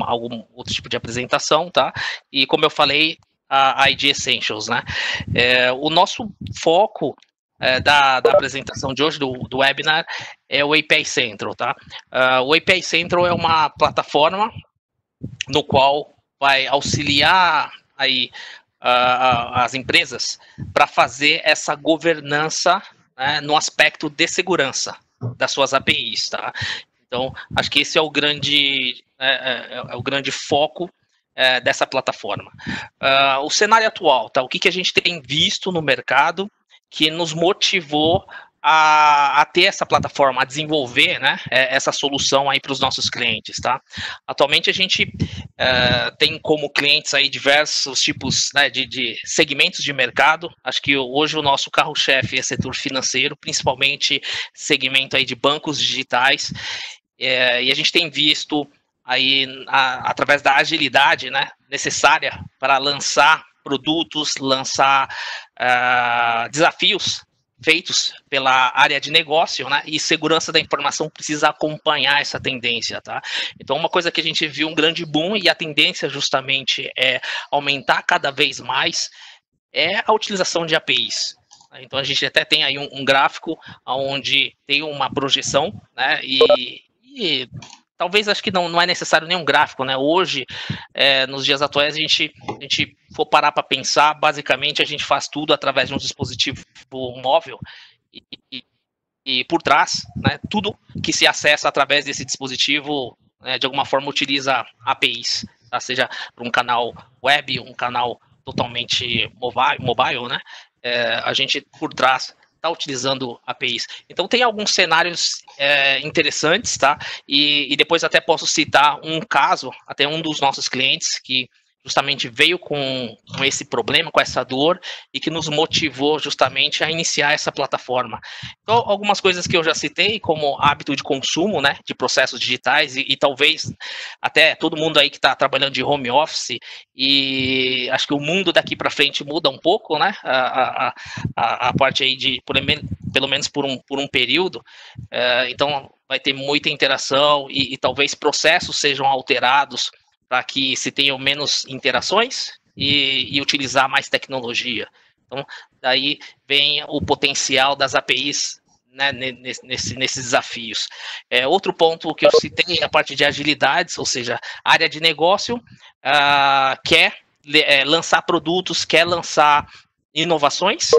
algum outro tipo de apresentação, tá? E como eu falei, a ID Essentials, né? O nosso foco da apresentação de hoje, do webinar, é o API Central, tá? O API Central é uma plataforma no qual vai auxiliar aí as empresas para fazer essa governança, né, no aspecto de segurança das suas APIs, tá? Então, acho que esse é o grande foco dessa plataforma. O cenário atual, tá? O que a gente tem visto no mercado que nos motivou a ter essa plataforma, a desenvolver, né, essa solução aí para os nossos clientes, tá? Atualmente a gente tem como clientes aí diversos tipos, né, de segmentos de mercado. Acho que hoje o nosso carro-chefe é setor financeiro, principalmente segmento aí de bancos digitais, e a gente tem visto aí através da agilidade, né, necessária para lançar produtos, lançar desafios feitos pela área de negócio, né, e segurança da informação precisa acompanhar essa tendência, tá? Então, uma coisa que a gente viu um grande boom, e a tendência justamente é aumentar cada vez mais, é a utilização de APIs. Então, a gente até tem aí um gráfico onde tem uma projeção, né, e talvez acho que não é necessário nenhum gráfico, né? Hoje, nos dias atuais, a gente for parar para pensar, basicamente a gente faz tudo através de um dispositivo móvel e por trás, né, tudo que se acessa através desse dispositivo, né, de alguma forma utiliza APIs, tá? Seja para um canal web, um canal totalmente mobile, né? A gente por trás está utilizando APIs. Então tem alguns cenários interessantes, tá? E depois até posso citar um caso, até um dos nossos clientes que justamente veio com esse problema, com essa dor, e que nos motivou justamente a iniciar essa plataforma. Então, algumas coisas que eu já citei, como hábito de consumo, né, de processos digitais, e talvez até todo mundo aí que está trabalhando de home office, e acho que o mundo daqui para frente muda um pouco, né, a parte aí de, pelo menos por um período, então vai ter muita interação e talvez processos sejam alterados para que se tenham menos interações e utilizar mais tecnologia. Então, daí vem o potencial das APIs, né, nesses desafios. Outro ponto que eu citei é a parte de agilidades, ou seja, a área de negócio quer lançar produtos, quer lançar inovações,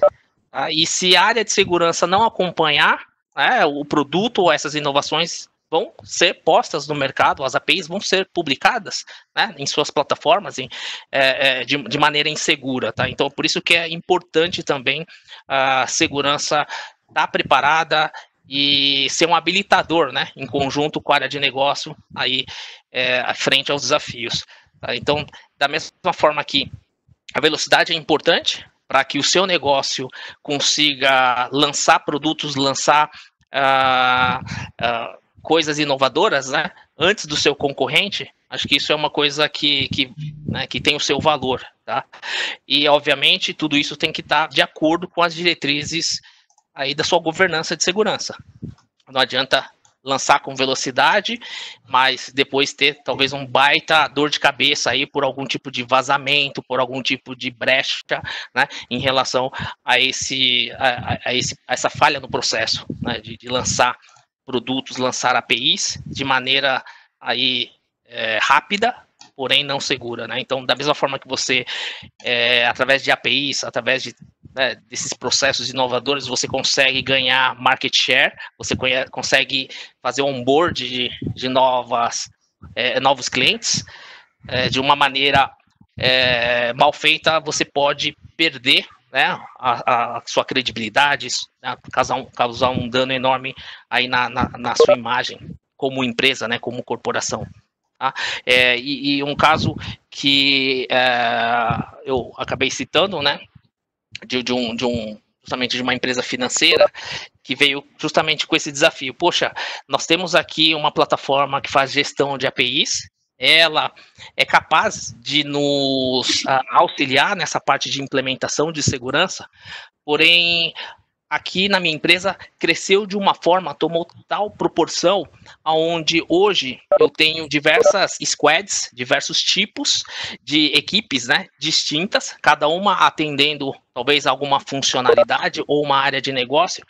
e se a área de segurança não acompanhar o produto ou essas inovações, vão ser postas no mercado, as APIs vão ser publicadas, né, em suas plataformas de maneira insegura, tá? Então, por isso que é importante também a segurança estar preparada e ser um habilitador, né, em conjunto com a área de negócio aí frente aos desafios, tá? Então, da mesma forma que a velocidade é importante para que o seu negócio consiga lançar produtos, lançar coisas inovadoras, né, antes do seu concorrente. Acho que isso é uma coisa que tem o seu valor, tá? E, obviamente, tudo isso tem que estar de acordo com as diretrizes aí da sua governança de segurança. Não adianta lançar com velocidade, mas depois ter talvez um baita dor de cabeça aí por algum tipo de vazamento, por algum tipo de brecha, né, em relação a essa falha no processo, né, de lançar produtos, lançar APIs de maneira aí rápida, porém não segura, né? Então, da mesma forma que você, através de APIs, através desses processos inovadores, você consegue ganhar market share, você consegue fazer onboard de novos clientes, de uma maneira mal feita, você pode perder, né, a sua credibilidade, né, causar um dano enorme aí na sua imagem como empresa, né, como corporação. Tá? E um caso que eu acabei citando, né, justamente de uma empresa financeira que veio justamente com esse desafio. Poxa, nós temos aqui uma plataforma que faz gestão de APIs, ela é capaz de nos auxiliar nessa parte de implementação de segurança, porém aqui na minha empresa cresceu de uma forma, tomou tal proporção, aonde hoje eu tenho diversas squads, diversos tipos de equipes, né, distintas, cada uma atendendo talvez alguma funcionalidade ou uma área de negócio.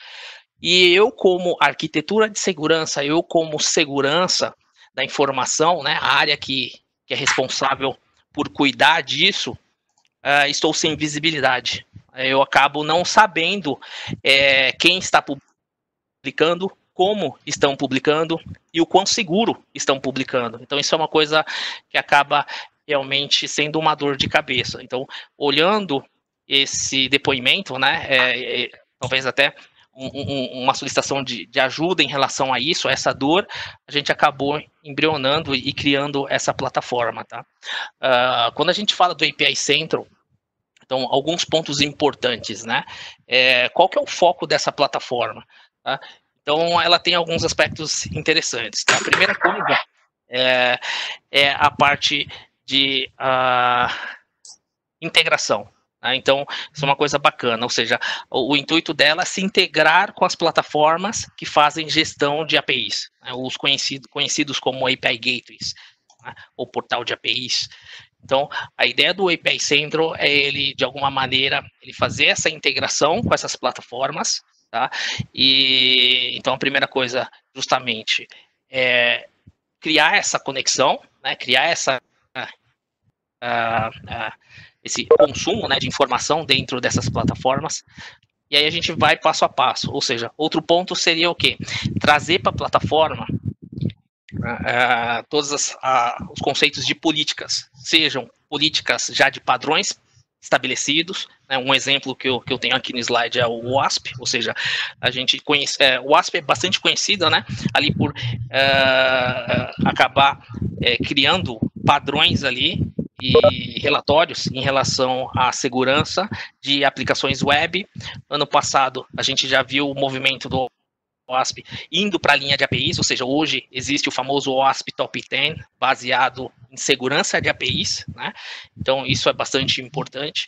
E eu, como arquitetura de segurança, eu como segurança da informação, né, a área que é responsável por cuidar disso, estou sem visibilidade. Eu acabo não sabendo quem está publicando, como estão publicando e o quão seguro estão publicando. Então, isso é uma coisa que acaba realmente sendo uma dor de cabeça. Então, olhando esse depoimento, né, talvez até uma solicitação de ajuda em relação a isso, a essa dor, a gente acabou embrionando e criando essa plataforma, tá? Quando a gente fala do API Central, então, alguns pontos importantes, né? Qual que é o foco dessa plataforma? Tá? Então, ela tem alguns aspectos interessantes. Tá? A primeira coisa é a parte de integração. Então, isso é uma coisa bacana, ou seja, o intuito dela é se integrar com as plataformas que fazem gestão de APIs, né, os conhecidos como API Gateways, né, ou portal de APIs. Então, a ideia do API Central é ele, de alguma maneira, ele fazer essa integração com essas plataformas, tá? E, então, a primeira coisa, justamente, é criar essa conexão, né, criar esse consumo, né, de informação dentro dessas plataformas, e aí a gente vai passo a passo, ou seja, outro ponto seria o quê? Trazer para a plataforma todos os conceitos de políticas, sejam políticas já de padrões estabelecidos, né, um exemplo que eu tenho aqui no slide é o WASP, ou seja, a gente conhece, o WASP é bastante conhecida, né, ali por acabar criando padrões ali, e relatórios em relação à segurança de aplicações web. Ano passado, a gente já viu o movimento do OASP indo para a linha de APIs, ou seja, hoje existe o famoso OASP Top 10, baseado em segurança de APIs, né? Então, isso é bastante importante.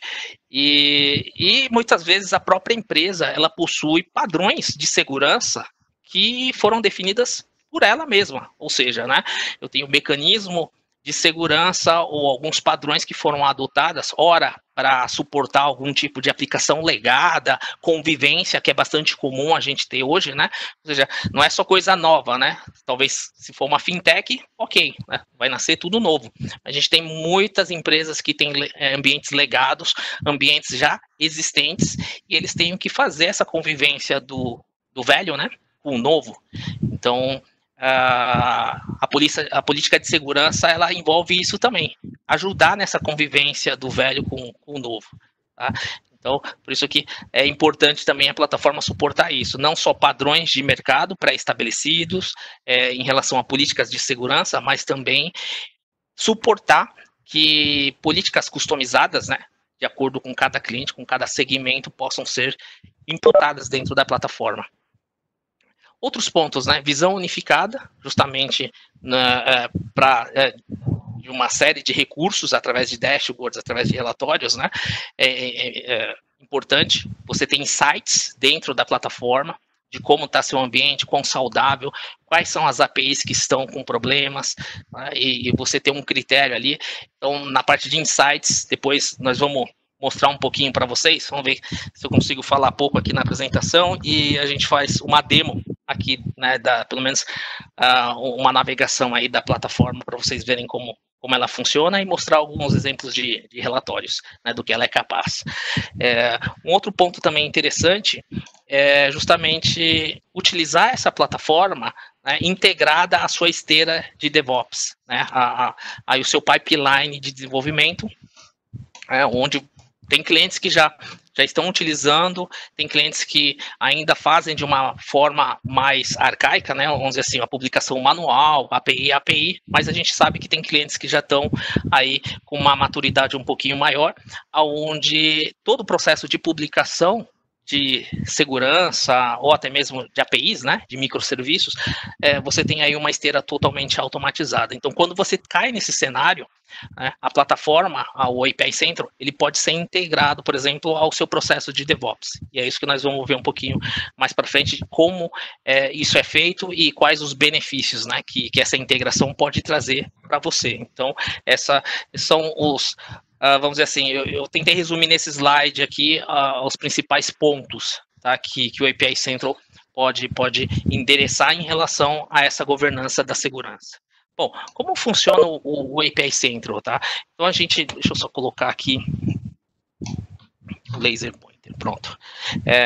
E muitas vezes a própria empresa, ela possui padrões de segurança que foram definidas por ela mesma, ou seja, né, eu tenho um mecanismo de segurança ou alguns padrões que foram adotados, ora para suportar algum tipo de aplicação legada, convivência, que é bastante comum a gente ter hoje, né? Ou seja, não é só coisa nova, né? Talvez se for uma fintech, ok, né? Vai nascer tudo novo. A gente tem muitas empresas que têm ambientes legados, ambientes já existentes, e eles têm que fazer essa convivência do velho, né, com o novo. Então, a política de segurança, ela envolve isso também, ajudar nessa convivência do velho com o novo, tá? Então, por isso que é importante também a plataforma suportar isso, não só padrões de mercado pré-estabelecidos em relação a políticas de segurança, mas também suportar que políticas customizadas, né, de acordo com cada cliente, com cada segmento, possam ser imputadas dentro da plataforma. Outros pontos, né? Visão unificada, justamente de uma série de recursos através de dashboards, através de relatórios, né? É importante você ter insights dentro da plataforma de como está seu ambiente, quão saudável, quais são as APIs que estão com problemas, né? E você ter um critério ali. Então, na parte de insights, depois nós vamos mostrar um pouquinho para vocês, vamos ver se eu consigo falar pouco aqui na apresentação e a gente faz uma demo aqui, né, pelo menos uma navegação aí da plataforma para vocês verem como ela funciona e mostrar alguns exemplos de relatórios, né, do que ela é capaz. Um outro ponto também interessante é justamente utilizar essa plataforma, né, integrada à sua esteira de DevOps, né, aí o seu pipeline de desenvolvimento, onde tem clientes que já estão utilizando, tem clientes que ainda fazem de uma forma mais arcaica, né, vamos dizer assim, a publicação manual, API, mas a gente sabe que tem clientes que já estão aí com uma maturidade um pouquinho maior, onde todo o processo de publicação de segurança ou até mesmo de APIs, né, de microserviços, você tem aí uma esteira totalmente automatizada. Então, quando você cai nesse cenário, né, a plataforma, o API Central, ele pode ser integrado, por exemplo, ao seu processo de DevOps. E é isso que nós vamos ver um pouquinho mais para frente, como isso é feito e quais os benefícios, né, que essa integração pode trazer para você. Então, esses são os... vamos dizer assim, eu tentei resumir nesse slide aqui os principais pontos, tá, que o API Central pode endereçar em relação a essa governança da segurança. Bom, como funciona o API Central, tá? Então deixa eu só colocar aqui o laser pointer, pronto.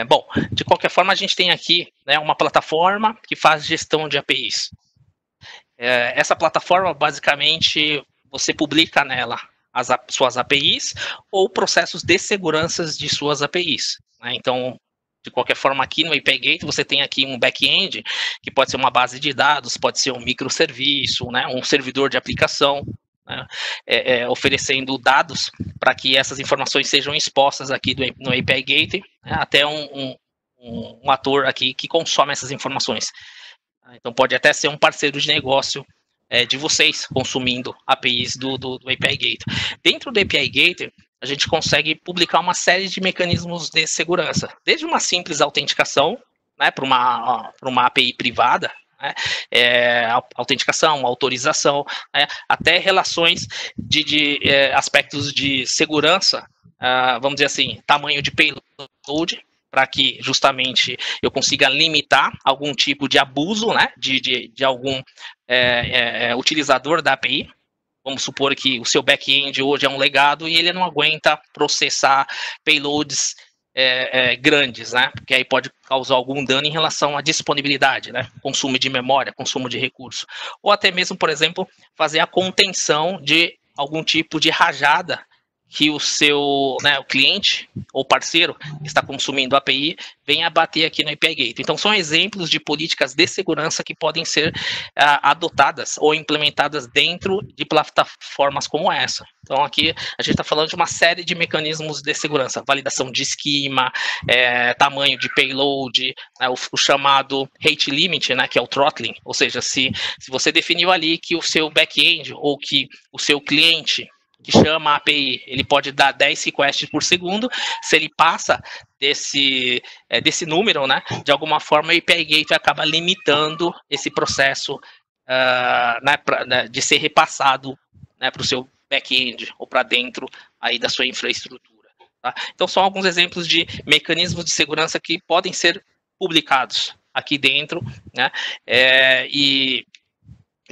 Bom, de qualquer forma, a gente tem aqui, né, uma plataforma que faz gestão de APIs. Essa plataforma, basicamente, você publica nela as suas APIs ou processos de segurança de suas APIs, né? Então, de qualquer forma, aqui no API Gateway você tem aqui um back-end, que pode ser uma base de dados, pode ser um microserviço, né, um servidor de aplicação, né, oferecendo dados para que essas informações sejam expostas aqui no API Gateway, né, até um ator aqui que consome essas informações. Então, pode até ser um parceiro de negócio de vocês consumindo APIs do API Gateway. Dentro do API Gateway, a gente consegue publicar uma série de mecanismos de segurança, desde uma simples autenticação, né, para uma API privada, né, autenticação, autorização, né, até relações de aspectos de segurança, vamos dizer assim, tamanho de payload, para que justamente eu consiga limitar algum tipo de abuso, né, de algum utilizador da API. Vamos supor que o seu back-end hoje é um legado e ele não aguenta processar payloads grandes, né? Porque aí pode causar algum dano em relação à disponibilidade, né? Consumo de memória, consumo de recurso. Ou até mesmo, por exemplo, fazer a contenção de algum tipo de rajada que o seu, né, o cliente ou parceiro que está consumindo a API venha bater aqui no API Gateway. Então, são exemplos de políticas de segurança que podem ser adotadas ou implementadas dentro de plataformas como essa. Então, aqui a gente está falando de uma série de mecanismos de segurança, validação de esquema, tamanho de payload, né, o chamado rate limit, né, que é o throttling, ou seja, se você definiu ali que o seu back-end ou que o seu cliente que chama a API, ele pode dar 10 requests por segundo, se ele passa desse número, né, de alguma forma o API Gateway acaba limitando esse processo de ser repassado, né, para o seu back-end ou para dentro aí da sua infraestrutura. Tá? Então, são alguns exemplos de mecanismos de segurança que podem ser publicados aqui dentro, né, e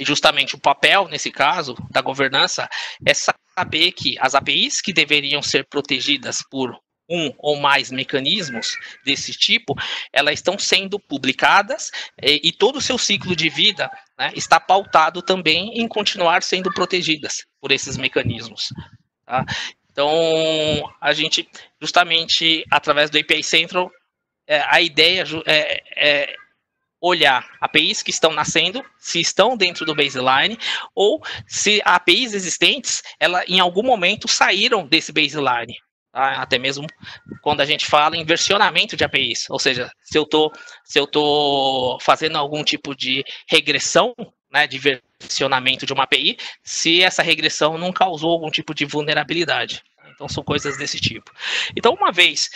justamente o papel, nesse caso, da governança é saber que as APIs que deveriam ser protegidas por um ou mais mecanismos desse tipo, elas estão sendo publicadas e todo o seu ciclo de vida, né, está pautado também em continuar sendo protegidas por esses mecanismos. Tá? Então, a gente, justamente, através do API Central, a ideia é olhar APIs que estão nascendo, se estão dentro do baseline, ou se APIs existentes, ela em algum momento saíram desse baseline. Tá? Até mesmo quando a gente fala em versionamento de APIs, ou seja, se eu tô fazendo algum tipo de regressão, né, de versionamento de uma API, se essa regressão não causou algum tipo de vulnerabilidade. Então, são coisas desse tipo. Então, uma vez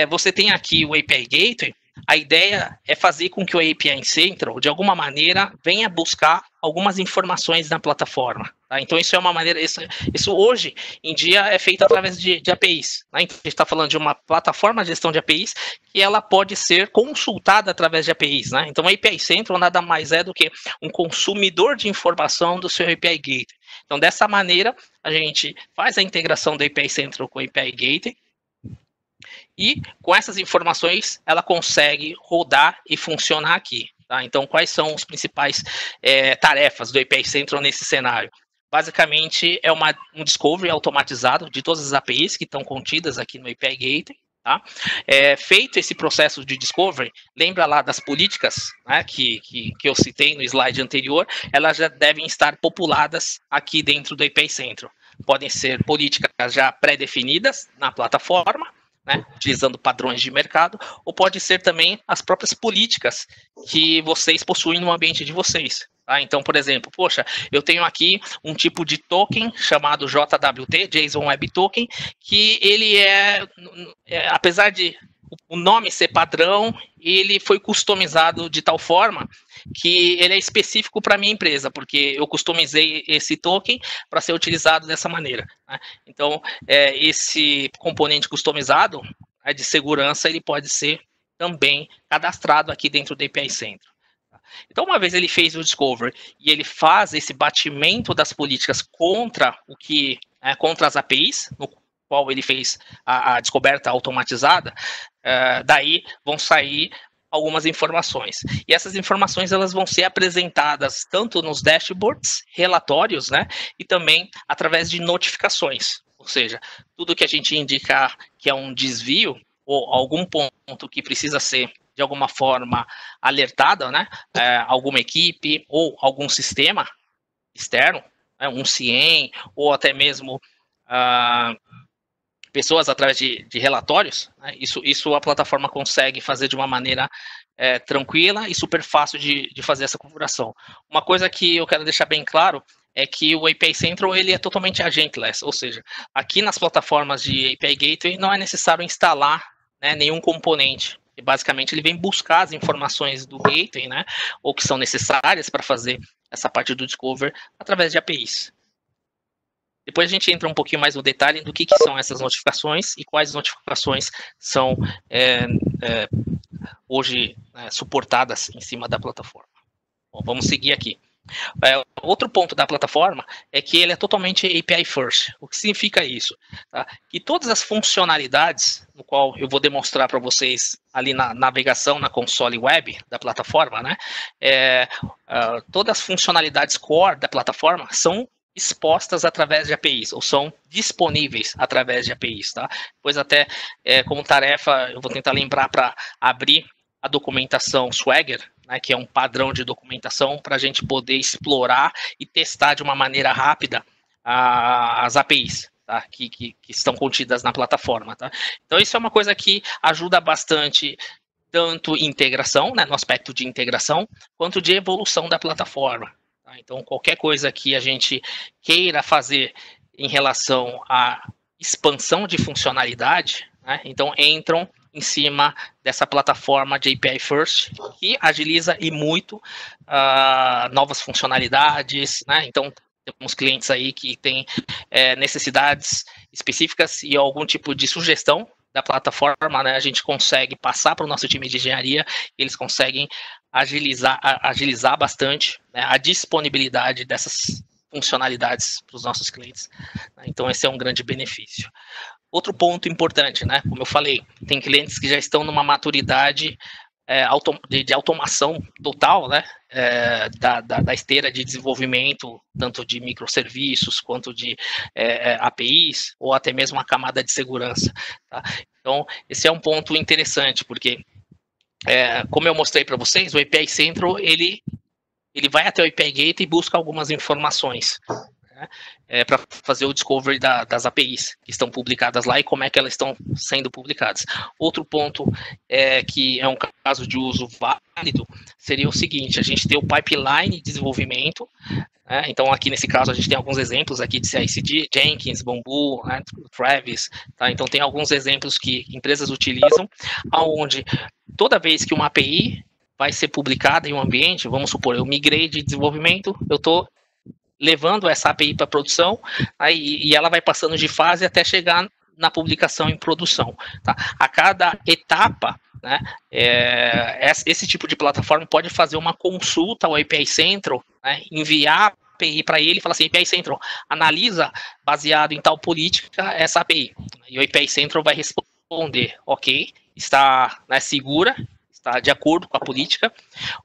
você tem aqui o API Gateway, a ideia é fazer com que o API Central, de alguma maneira, venha buscar algumas informações na plataforma. Tá? Então, isso é uma maneira... Isso hoje em dia é feito através de APIs. Né? Então, a gente está falando de uma plataforma de gestão de APIs que ela pode ser consultada através de APIs. Né? Então, o API Central nada mais é do que um consumidor de informação do seu API Gateway. Então, dessa maneira, a gente faz a integração do API Central com o API Gateway, e com essas informações ela consegue rodar e funcionar aqui. Tá? Então, quais são as principais tarefas do API Central nesse cenário? Basicamente, é um discovery automatizado de todas as APIs que estão contidas aqui no API Gateway. Tá? Feito esse processo de discovery, lembra lá das políticas, né, que eu citei no slide anterior, elas já devem estar populadas aqui dentro do API Central. Podem ser políticas já pré-definidas na plataforma, né, utilizando padrões de mercado, ou pode ser também as próprias políticas que vocês possuem no ambiente de vocês. Tá? Então, por exemplo, poxa, eu tenho aqui um tipo de token chamado JWT, JSON Web Token, que ele apesar de o nome ser padrão, ele foi customizado de tal forma que ele é específico para a minha empresa, porque eu customizei esse token para ser utilizado dessa maneira. Né? Então, esse componente customizado, né, de segurança, ele pode ser também cadastrado aqui dentro do API Central. Então, uma vez ele fez o discovery e ele faz esse batimento das políticas contra contra as APIs, no qual ele fez a descoberta automatizada, daí vão sair algumas informações. E essas informações elas vão ser apresentadas tanto nos dashboards, relatórios, né, e também através de notificações. Ou seja, tudo que a gente indicar que é um desvio ou algum ponto que precisa ser de alguma forma alertada, né, alguma equipe ou algum sistema externo, né, um CIEM ou até mesmo pessoas através de relatórios, né? Isso a plataforma consegue fazer de uma maneira tranquila e super fácil de fazer essa configuração. Uma coisa que eu quero deixar bem claro é que o API Central ele é totalmente agentless, ou seja, aqui nas plataformas de API Gateway não é necessário instalar, né, nenhum componente. E basicamente ele vem buscar as informações do gateway, né, ou que são necessárias para fazer essa parte do discover através de APIs. Depois a gente entra um pouquinho mais no detalhe do que são essas notificações e quais notificações são hoje suportadas em cima da plataforma. Bom, vamos seguir aqui. Outro ponto da plataforma é que ele é totalmente API first. O que significa isso? Tá? Que todas as funcionalidades, no qual eu vou demonstrar para vocês ali na navegação, na console web da plataforma, né, todas as funcionalidades core da plataforma são expostas através de APIs, ou são disponíveis através de APIs, tá? Depois até, como tarefa, eu vou tentar lembrar para abrir a documentação Swagger, né, que é um padrão de documentação para a gente poder explorar e testar de uma maneira rápida as APIs, tá? que estão contidas na plataforma, tá? Então isso é uma coisa que ajuda bastante tanto em integração, né, no aspecto de integração, quanto de evolução da plataforma. Então, qualquer coisa que a gente queira fazer em relação à expansão de funcionalidade, né, então entram em cima dessa plataforma de API First, que agiliza e muito novas funcionalidades, né? Então, temos clientes aí que têm necessidades específicas e algum tipo de sugestão da plataforma, né? A gente consegue passar para o nosso time de engenharia, eles conseguem agilizar bastante, né, a disponibilidade dessas funcionalidades para os nossos clientes. Né? Então, esse é um grande benefício. Outro ponto importante, né, como eu falei, tem clientes que já estão numa maturidade de automação total, né, da esteira de desenvolvimento, tanto de microserviços, quanto de APIs, ou até mesmo a camada de segurança. Tá? Então, esse é um ponto interessante, porque como eu mostrei para vocês, o API Central, ele vai até o API Gateway e busca algumas informações, né, para fazer o discovery das APIs que estão publicadas lá e como é que elas estão sendo publicadas. Outro ponto que é um caso de uso válido seria o seguinte: a gente tem o pipeline de desenvolvimento. Então, aqui nesse caso, a gente tem alguns exemplos aqui de CI/CD, Jenkins, Bamboo, né, Travis. Tá? Então, tem alguns exemplos que empresas utilizam, onde toda vez que uma API vai ser publicada em um ambiente, vamos supor, eu migrei de desenvolvimento, eu estou levando essa API para produção, e ela vai passando de fase até chegar na publicação em produção. Tá? A cada etapa, né, esse tipo de plataforma pode fazer uma consulta ao API Central, né, enviar a API para ele e falar assim: API Central, analisa baseado em tal política essa API. E o API Central vai responder: ok, está, né, segura, está de acordo com a política,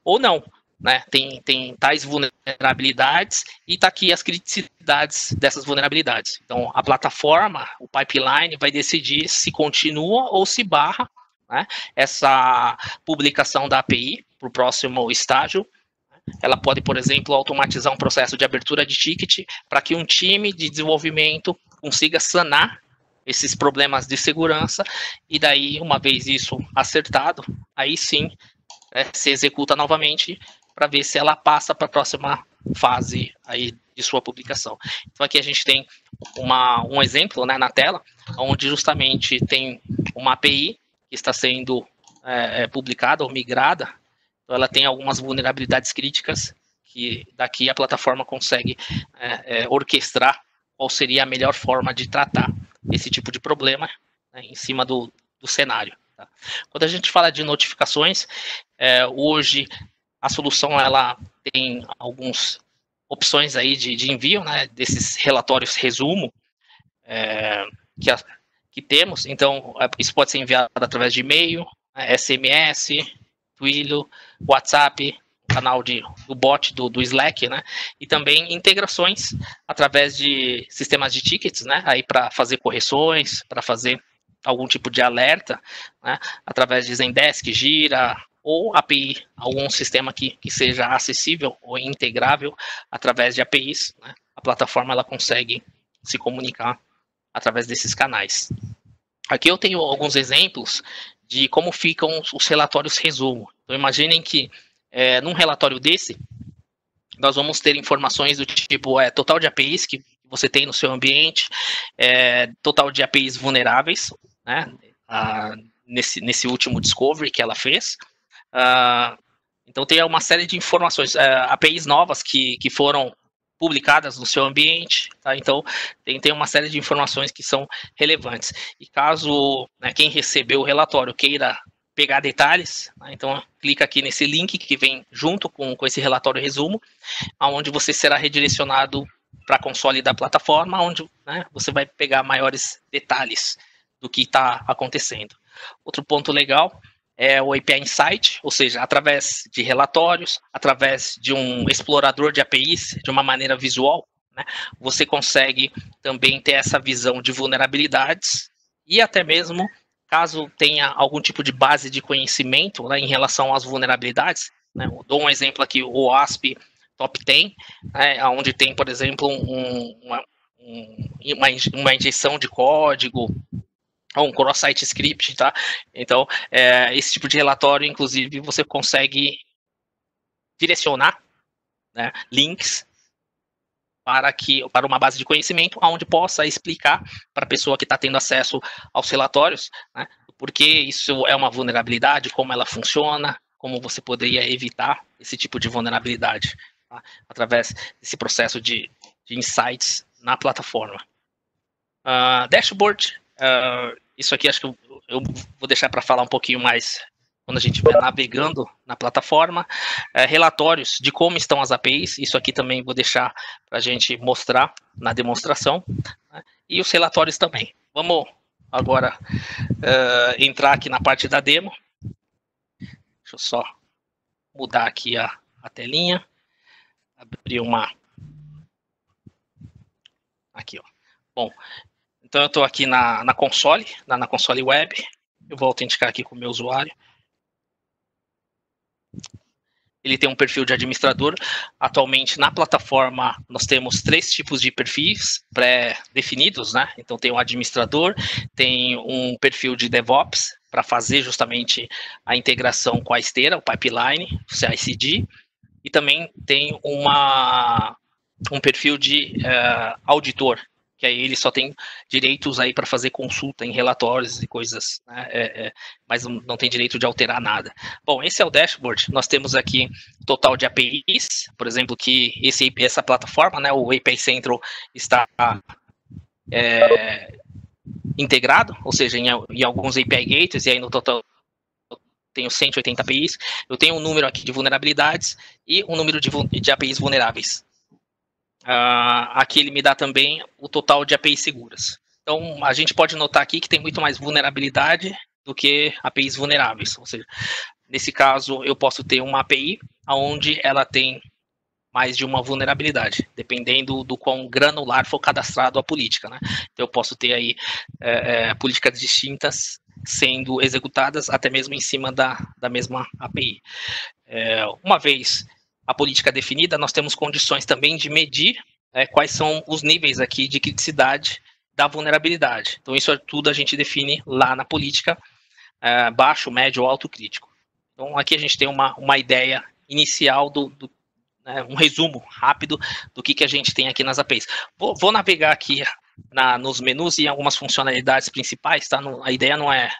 ou não. Né, tem tais vulnerabilidades e está aqui as criticidades dessas vulnerabilidades. Então, a plataforma, o pipeline, vai decidir se continua ou se barra, né, essa publicação da API para o próximo estágio. Ela pode, por exemplo, automatizar um processo de abertura de ticket para que um time de desenvolvimento consiga sanar esses problemas de segurança, e daí, uma vez isso acertado, aí sim se executa novamente para ver se ela passa para a próxima fase aí de sua publicação. Então aqui a gente tem um exemplo, né, na tela, onde justamente tem uma API que está sendo publicada ou migrada, então ela tem algumas vulnerabilidades críticas que daqui a plataforma consegue orquestrar qual seria a melhor forma de tratar esse tipo de problema, né, em cima do cenário. Tá? Quando a gente fala de notificações, hoje a solução ela tem algumas opções aí de envio, né, desses relatórios resumo que temos. Então, isso pode ser enviado através de e-mail, SMS, Twilio, WhatsApp, canal do bot do Slack, né? E também integrações através de sistemas de tickets, né? Aí para fazer correções, para fazer algum tipo de alerta, né? Através de Zendesk, Gira ou API, algum sistema que seja acessível ou integrável através de APIs, né? A plataforma ela consegue se comunicar através desses canais. Aqui eu tenho alguns exemplos de como ficam os relatórios resumo. Então, imaginem que num relatório desse, nós vamos ter informações do tipo total de APIs que você tem no seu ambiente, total de APIs vulneráveis, né, nesse último discovery que ela fez. Então, tem uma série de informações, APIs novas que foram publicadas no seu ambiente, tá? Então tem uma série de informações que são relevantes. E caso quem recebeu o relatório queira pegar detalhes, né, então clica aqui nesse link que vem junto com esse relatório resumo, onde você será redirecionado para a console da plataforma, onde você vai pegar maiores detalhes do que está acontecendo. Outro ponto legal é o API Insight, ou seja, através de relatórios, através de um explorador de APIs, de uma maneira visual, né, você consegue também ter essa visão de vulnerabilidades e até mesmo, caso tenha algum tipo de base de conhecimento, né, em relação às vulnerabilidades, né, eu dou um exemplo aqui, o OWASP Top 10, né, onde tem, por exemplo, uma injeção de código, um cross-site script, tá? Então, esse tipo de relatório, inclusive, você consegue direcionar, né, links para uma base de conhecimento, onde possa explicar para a pessoa que está tendo acesso aos relatórios, né, porque isso é uma vulnerabilidade, como ela funciona, como você poderia evitar esse tipo de vulnerabilidade, tá, através desse processo de insights na plataforma. Dashboard, isso aqui acho que eu vou deixar para falar um pouquinho mais quando a gente estiver navegando na plataforma. Relatórios de como estão as APIs, isso aqui também vou deixar para a gente mostrar na demonstração, né? E os relatórios também. Vamos agora entrar aqui na parte da demo. Deixa eu só mudar aqui a telinha, abrir uma... Aqui, ó. Bom, então eu estou aqui na console, na console web. Eu vou autenticar aqui com o meu usuário. Ele tem um perfil de administrador. Atualmente, na plataforma, nós temos 3 tipos de perfis pré-definidos, né? Então, tem o administrador, tem um perfil de DevOps, para fazer justamente a integração com a esteira, o pipeline, o CI/CD, e também tem um perfil de auditor, que aí ele só tem direitos aí para fazer consulta em relatórios e coisas, né, mas não tem direito de alterar nada. Bom, esse é o dashboard. Nós temos aqui total de APIs, por exemplo, que essa plataforma, né, o API Central está integrado, ou seja, em alguns API Gateways, e aí no total eu tenho 180 APIs, eu tenho um número aqui de vulnerabilidades e um número de APIs vulneráveis. Aqui ele me dá também o total de APIs seguras. Então, a gente pode notar aqui que tem muito mais vulnerabilidade do que APIs vulneráveis. Ou seja, nesse caso, eu posso ter uma API onde ela tem mais de uma vulnerabilidade, dependendo do quão granular for cadastrado a política, né? Então, eu posso ter aí políticas distintas sendo executadas até mesmo em cima da mesma API. Uma vez a política definida, nós temos condições também de medir quais são os níveis aqui de criticidade da vulnerabilidade. Então, isso tudo a gente define lá na política, baixo, médio ou alto crítico. Então, aqui a gente tem uma ideia inicial um resumo rápido do que a gente tem aqui nas APIs. Vou navegar aqui nos menus e algumas funcionalidades principais, tá? A ideia não é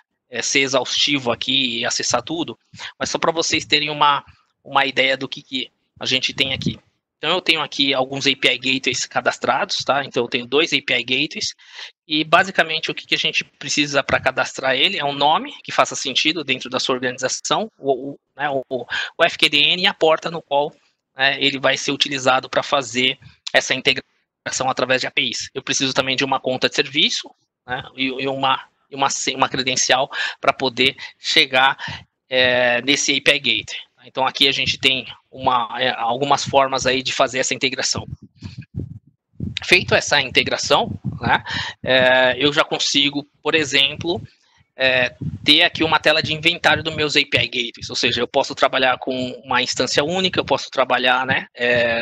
ser exaustivo aqui e acessar tudo, mas só para vocês terem uma ideia do que a gente tem aqui. Então, eu tenho aqui alguns API Gateways cadastrados, tá? Então, eu tenho 2 API Gateways e, basicamente, o que a gente precisa para cadastrar ele é um nome que faça sentido dentro da sua organização, o FQDN e a porta no qual ele vai ser utilizado para fazer essa integração através de APIs. Eu preciso também de uma conta de serviço, né, e uma credencial para poder chegar nesse API Gateway. Então, aqui a gente tem algumas formas aí de fazer essa integração. Feito essa integração, né, eu já consigo, por exemplo, ter aqui uma tela de inventário dos meus API Gateways, ou seja, eu posso trabalhar com uma instância única, eu posso trabalhar, né,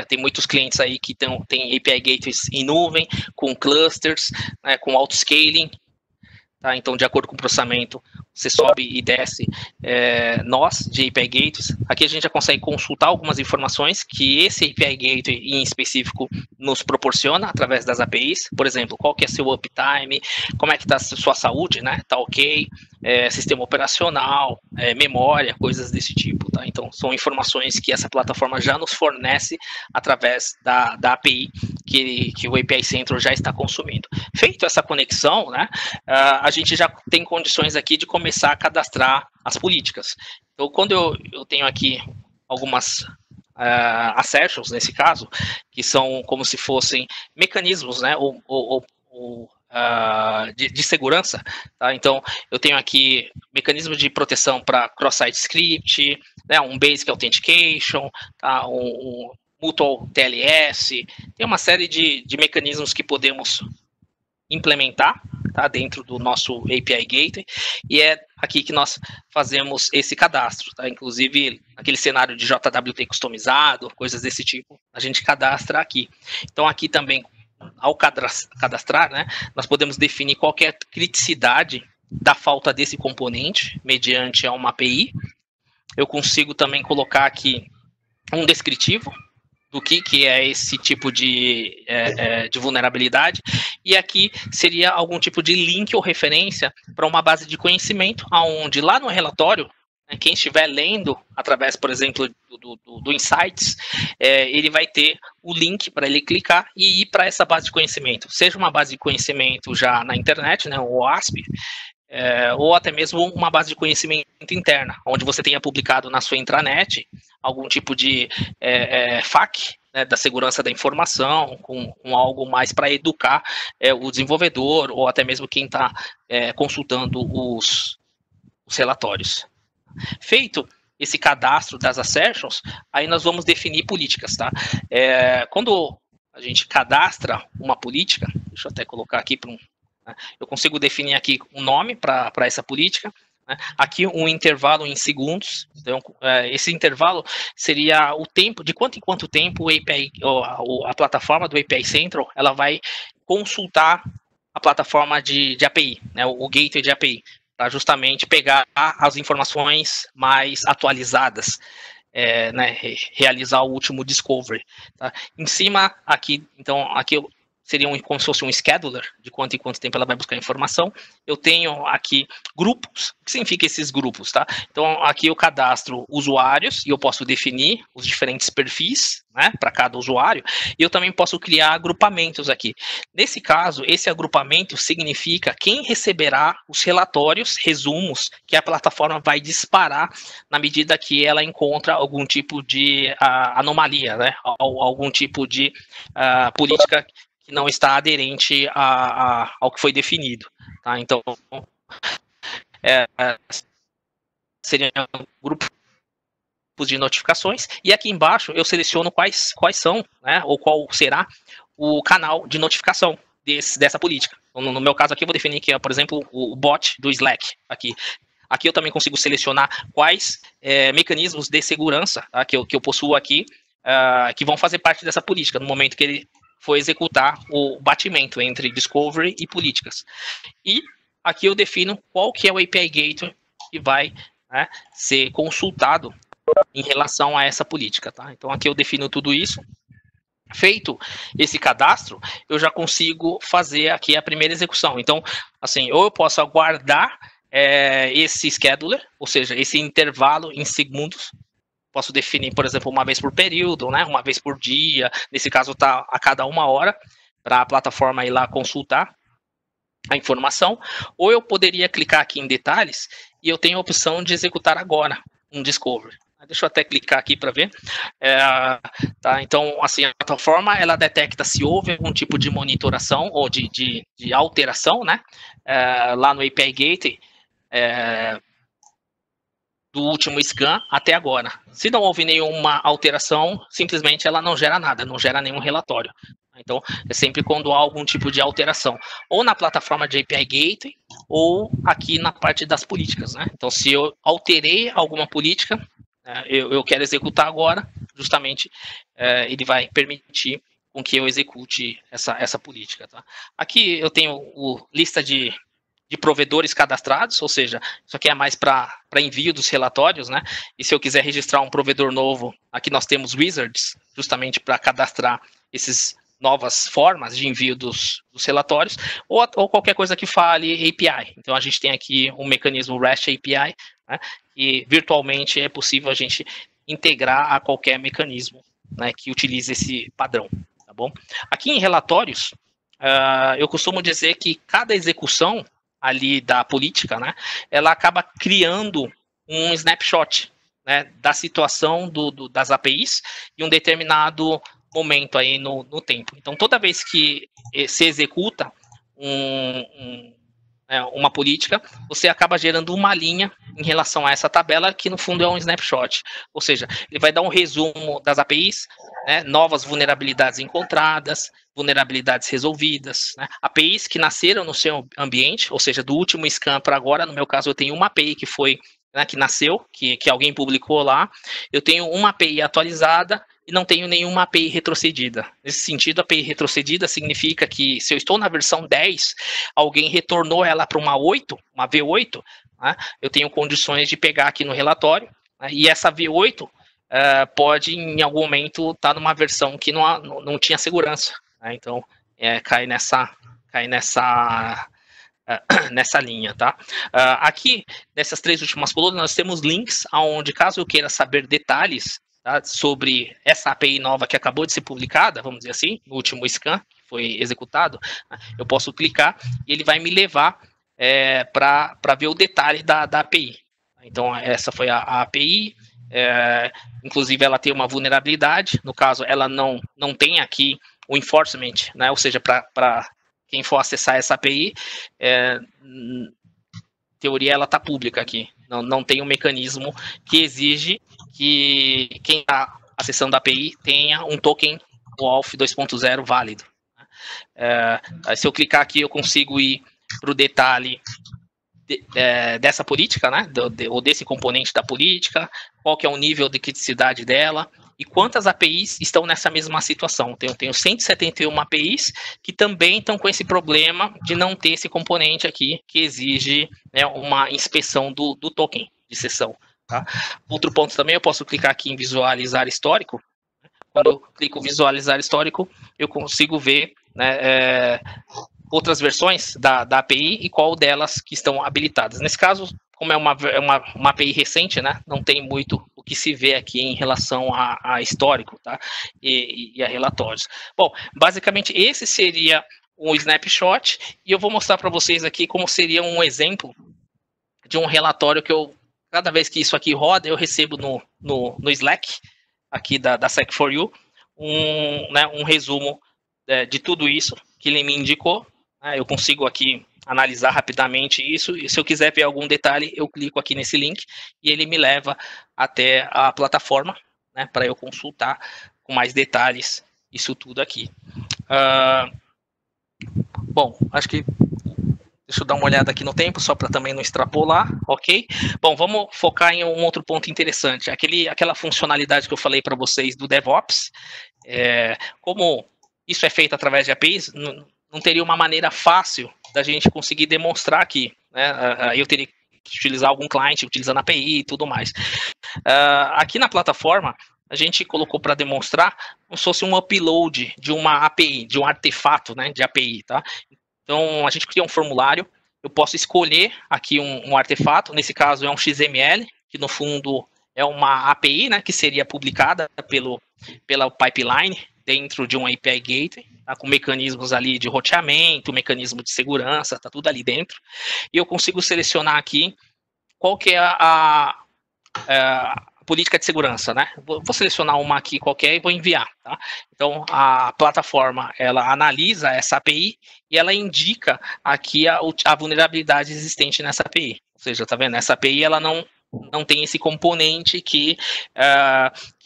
tem muitos clientes aí que tem API Gateways em nuvem, com clusters, né, com autoscaling, tá? Então, de acordo com o processamento, você sobe e desce nós de API Gateways. Aqui a gente já consegue consultar algumas informações que esse API Gateway em específico nos proporciona através das APIs. Por exemplo, qual que é seu uptime, como é que está a sua saúde, né? Tá ok, sistema operacional, memória, coisas desse tipo, tá? Então, são informações que essa plataforma já nos fornece através da API que o API Central já está consumindo. Feito essa conexão, né, a gente já tem condições aqui de começar a cadastrar as políticas. Então, quando eu tenho aqui algumas assertions, nesse caso, que são como se fossem mecanismos, né, de segurança, tá? Então, eu tenho aqui mecanismo de proteção para cross-site script, né, um basic authentication, tá? um mutual TLS, tem uma série de mecanismos que podemos implementar, tá, dentro do nosso API Gateway, e é aqui que nós fazemos esse cadastro, tá? Inclusive, aquele cenário de JWT customizado, coisas desse tipo, a gente cadastra aqui. Então, aqui também, ao cadastrar, né, nós podemos definir qualquer criticidade da falta desse componente, mediante uma API. Eu consigo também colocar aqui um descritivo do que é esse tipo de vulnerabilidade, e aqui seria algum tipo de link ou referência para uma base de conhecimento, onde lá no relatório, quem estiver lendo através, por exemplo, do Insights, ele vai ter o link para ele clicar e ir para essa base de conhecimento, seja uma base de conhecimento já na internet, né, o OASP, ou até mesmo uma base de conhecimento interna, onde você tenha publicado na sua intranet algum tipo de FAQ, né, da segurança da informação, com algo mais para educar o desenvolvedor, ou até mesmo quem está consultando os relatórios. Feito esse cadastro das assertions, aí nós vamos definir políticas, tá? Quando a gente cadastra uma política, deixa eu até colocar aqui para eu consigo definir aqui um nome para essa política, né? Aqui um intervalo em segundos. Então, esse intervalo seria o tempo, de quanto em quanto tempo a plataforma do API Central ela vai consultar a plataforma de API, né? O gateway de API, para justamente pegar as informações mais atualizadas, né? Realizar o último discovery. Tá? Em cima, aqui, então, aqui seria como se fosse um scheduler, de quanto em quanto tempo ela vai buscar informação. Eu tenho aqui grupos. O que significa esses grupos, tá? Então, aqui eu cadastro usuários e eu posso definir os diferentes perfis, né, para cada usuário, e eu também posso criar agrupamentos aqui. Nesse caso, esse agrupamento significa quem receberá os relatórios, resumos, que a plataforma vai disparar na medida que ela encontra algum tipo de anomalia, né, algum tipo de política que não está aderente ao que foi definido, tá? Então, seriam grupos de notificações, e aqui embaixo eu seleciono quais são, né, ou qual será o canal de notificação dessa política. No meu caso aqui eu vou definir que é, por exemplo, o bot do Slack aqui. Aqui eu também consigo selecionar quais mecanismos de segurança, tá, que eu possuo aqui, que vão fazer parte dessa política, no momento que ele for executar o batimento entre discovery e políticas. E aqui eu defino qual que é o API Gateway que vai, né, ser consultado em relação a essa política, tá? Então aqui eu defino tudo isso. Feito esse cadastro, eu já consigo fazer aqui a primeira execução. Então, assim, ou eu posso aguardar esse scheduler, ou seja, esse intervalo em segundos. Posso definir, por exemplo, uma vez por período, né, uma vez por dia. Nesse caso, está a cada 1 hora, para a plataforma ir lá consultar a informação. Ou eu poderia clicar aqui em detalhes e eu tenho a opção de executar agora um discovery. Deixa eu até clicar aqui para ver. Tá, então, assim, a plataforma ela detecta se houve algum tipo de monitoração ou de alteração, né, lá no API Gateway, do último scan até agora. Se não houve nenhuma alteração, simplesmente ela não gera nada, não gera nenhum relatório. Então, é sempre quando há algum tipo de alteração, ou na plataforma de API Gateway, ou aqui na parte das políticas, né? Então, se eu alterei alguma política, eu quero executar agora, justamente, ele vai permitir com que eu execute essa política, tá? Aqui eu tenho lista de provedores cadastrados, ou seja, isso aqui é mais para envio dos relatórios, né? E se eu quiser registrar um provedor novo, aqui nós temos wizards, justamente para cadastrar essas novas formas de envio dos relatórios, ou qualquer coisa que fale API. Então a gente tem aqui um mecanismo REST API, né? E virtualmente é possível a gente integrar a qualquer mecanismo, né, que utilize esse padrão, tá bom? Aqui em relatórios, eu costumo dizer que cada execução ali da política, né, ela acaba criando um snapshot, né, da situação das APIs em um determinado momento aí no tempo. Então, toda vez que se executa uma política, você acaba gerando uma linha em relação a essa tabela, que no fundo é um snapshot. Ou seja, ele vai dar um resumo das APIs, né, novas vulnerabilidades encontradas, vulnerabilidades resolvidas, né, APIs que nasceram no seu ambiente, ou seja, do último scan para agora. No meu caso, eu tenho uma API que foi, né, que nasceu, que alguém publicou lá. Eu tenho uma API atualizada e não tenho nenhuma API retrocedida. Nesse sentido, API retrocedida significa que se eu estou na versão 10, alguém retornou ela para uma 8, uma V8, né, eu tenho condições de pegar aqui no relatório, né, e essa V8 pode, em algum momento, estar numa versão que não tinha segurança. Né, então, cai nessa linha, tá? Aqui, nessas 3 últimas colunas, nós temos links aonde, caso eu queira saber detalhes, tá, sobre essa API nova que acabou de ser publicada, vamos dizer assim, no último scan que foi executado, eu posso clicar e ele vai me levar para ver o detalhe da API. Então, essa foi a API, inclusive ela tem uma vulnerabilidade, no caso, ela não tem aqui o enforcement, né, ou seja, para quem for acessar essa API, em teoria ela está pública aqui, não tem um mecanismo que exige que quem está acessando a API tenha um token WALF 2.0 válido. Se eu clicar aqui, eu consigo ir para o detalhe dessa política, né, ou desse componente da política, qual que é o nível de criticidade dela, e quantas APIs estão nessa mesma situação. Eu tenho 171 APIs que também estão com esse problema de não ter esse componente aqui que exige, né, uma inspeção do token de sessão. Tá? Outro ponto também, eu posso clicar aqui em visualizar histórico. Quando eu clico em visualizar histórico, eu consigo ver, né, outras versões da API e qual delas que estão habilitadas. Nesse caso, como é uma API recente, né, não tem muito o que se vê aqui em relação a histórico, tá, e a relatórios. Bom, basicamente esse seria um snapshot, e eu vou mostrar para vocês aqui como seria um exemplo de um relatório que cada vez que isso aqui roda, eu recebo no Slack, aqui da Sec4U, um resumo de tudo isso que ele me indicou. Eu consigo aqui analisar rapidamente isso, e se eu quiser ver algum detalhe, eu clico aqui nesse link e ele me leva até a plataforma, né, para eu consultar com mais detalhes isso tudo aqui. Bom, acho que deixa eu dar uma olhada aqui no tempo, só para também não extrapolar, ok? Bom, vamos focar em um outro ponto interessante, aquela funcionalidade que eu falei para vocês do DevOps. Como isso é feito através de APIs, não teria uma maneira fácil da gente conseguir demonstrar aqui, né? Aí eu teria que utilizar algum cliente utilizando API e tudo mais. Aqui na plataforma, a gente colocou para demonstrar como se fosse um upload de uma API, de um artefato, né, de API, tá? Então, a gente cria um formulário, eu posso escolher aqui um artefato, nesse caso é um XML, que no fundo é uma API, né, que seria publicada pela pipeline dentro de um API Gateway, tá, com mecanismos ali de roteamento, mecanismo de segurança, tá tudo ali dentro. E eu consigo selecionar aqui qual que é a política de segurança, né? Vou selecionar uma aqui qualquer e vou enviar, tá? Então, a plataforma, ela analisa essa API e ela indica aqui a vulnerabilidade existente nessa API. Ou seja, tá vendo? Essa API, ela não tem esse componente que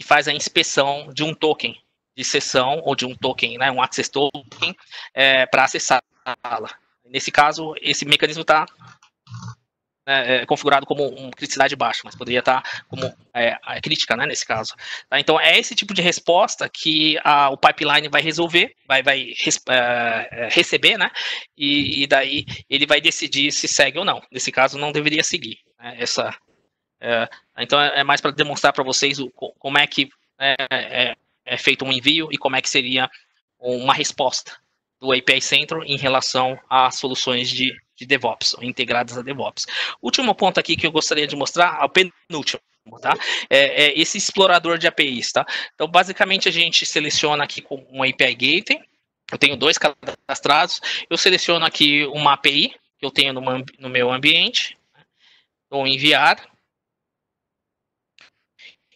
faz a inspeção de um token de sessão ou de um token, né, um access token, para acessá-la. Nesse caso, esse mecanismo está configurado como criticidade baixa, mas poderia estar como crítica, né, nesse caso. Tá? Então, é esse tipo de resposta que o pipeline vai resolver, vai receber, né, e daí ele vai decidir se segue ou não. Nesse caso, não deveria seguir. Né, então, é mais para demonstrar para vocês como é que é feito um envio e como é que seria uma resposta do API Central em relação às soluções de DevOps, ou integradas a DevOps. Último ponto aqui que eu gostaria de mostrar, o penúltimo, tá? É esse explorador de APIs, tá? Então, basicamente, a gente seleciona aqui com um API Gateway, eu tenho 2 cadastrados, eu seleciono aqui uma API que eu tenho no meu ambiente, vou enviar,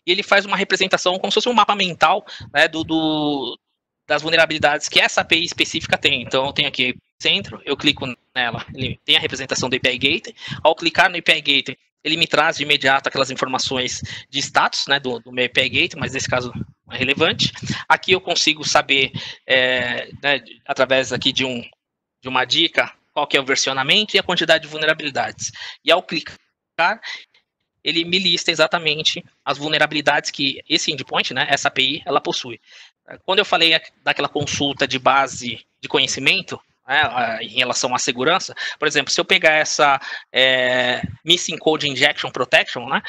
e ele faz uma representação como se fosse um mapa mental, né, das vulnerabilidades que essa API específica tem. Então, eu tenho aqui centro, eu clico nela, ele tem a representação do API Gateway. Ao clicar no API Gateway, ele me traz de imediato aquelas informações de status, né, do meu API Gateway, mas nesse caso não é relevante. Aqui eu consigo saber, né, através aqui de uma dica, qual que é o versionamento e a quantidade de vulnerabilidades. E ao clicar, ele me lista exatamente as vulnerabilidades que esse endpoint, né, essa API, ela possui. Quando eu falei daquela consulta de base de conhecimento, né, em relação à segurança, por exemplo, se eu pegar essa Missing Code Injection Protection, né,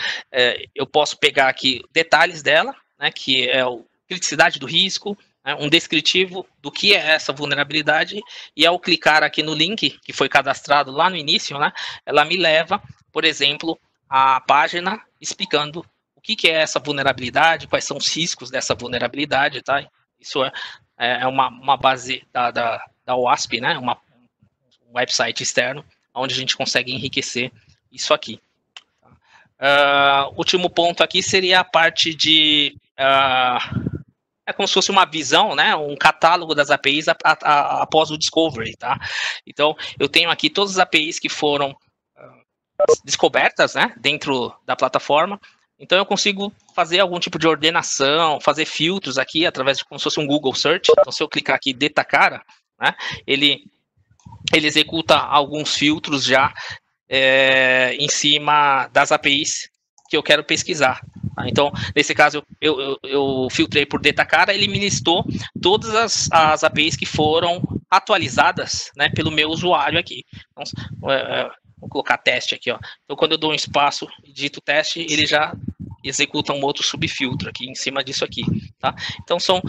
eu posso pegar aqui detalhes dela, né, que é a criticidade do risco, né, um descritivo do que é essa vulnerabilidade, e ao clicar aqui no link que foi cadastrado lá no início, né, ela me leva, por exemplo, a página explicando o que é essa vulnerabilidade, quais são os riscos dessa vulnerabilidade, tá? Isso é uma base da OWASP, né? Um website externo, onde a gente consegue enriquecer isso aqui. Último ponto aqui seria a parte de... é como se fosse uma visão, né? Um catálogo das APIs após o discovery, tá? Então, eu tenho aqui todas as APIs que foram descobertas, né, dentro da plataforma. Então eu consigo fazer algum tipo de ordenação, fazer filtros aqui através de como se fosse um Google Search. Então se eu clicar aqui Datacara, né, ele executa alguns filtros já em cima das APIs que eu quero pesquisar. Tá? Então, nesse caso, eu filtrei por Datacara, ele me listou todas as APIs que foram atualizadas, né, pelo meu usuário aqui. Então, vou colocar teste aqui, ó. Então, quando eu dou um espaço e digito teste, ele já executa um outro subfiltro aqui em cima disso aqui, tá? Então, são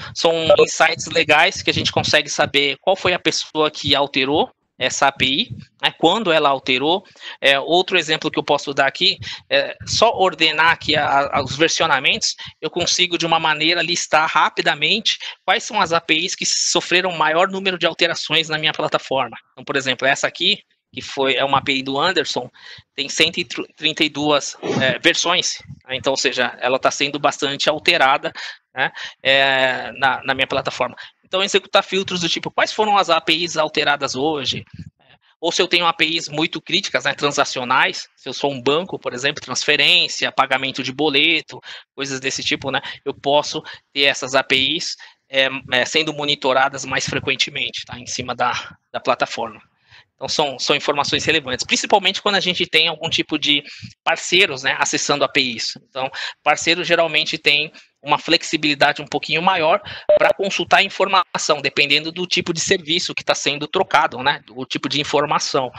insights legais que a gente consegue saber qual foi a pessoa que alterou essa API, né, quando ela alterou. Outro exemplo que eu posso dar aqui, só ordenar aqui os versionamentos, eu consigo de uma maneira listar rapidamente quais são as APIs que sofreram maior número de alterações na minha plataforma. Então, por exemplo, essa aqui, que é uma API do Anderson, tem 132 versões, né? Então, ou seja, ela está sendo bastante alterada, né, na minha plataforma. Então, executar filtros do tipo, quais foram as APIs alteradas hoje? Ou se eu tenho APIs muito críticas, né, transacionais, se eu sou um banco, por exemplo, transferência, pagamento de boleto, coisas desse tipo, né, eu posso ter essas APIs sendo monitoradas mais frequentemente, tá, em cima da plataforma. Então, são informações relevantes, principalmente quando a gente tem algum tipo de parceiros, né, acessando APIs. Então, parceiro geralmente tem uma flexibilidade um pouquinho maior para consultar informação, dependendo do tipo de serviço que está sendo trocado, né, do tipo de informação.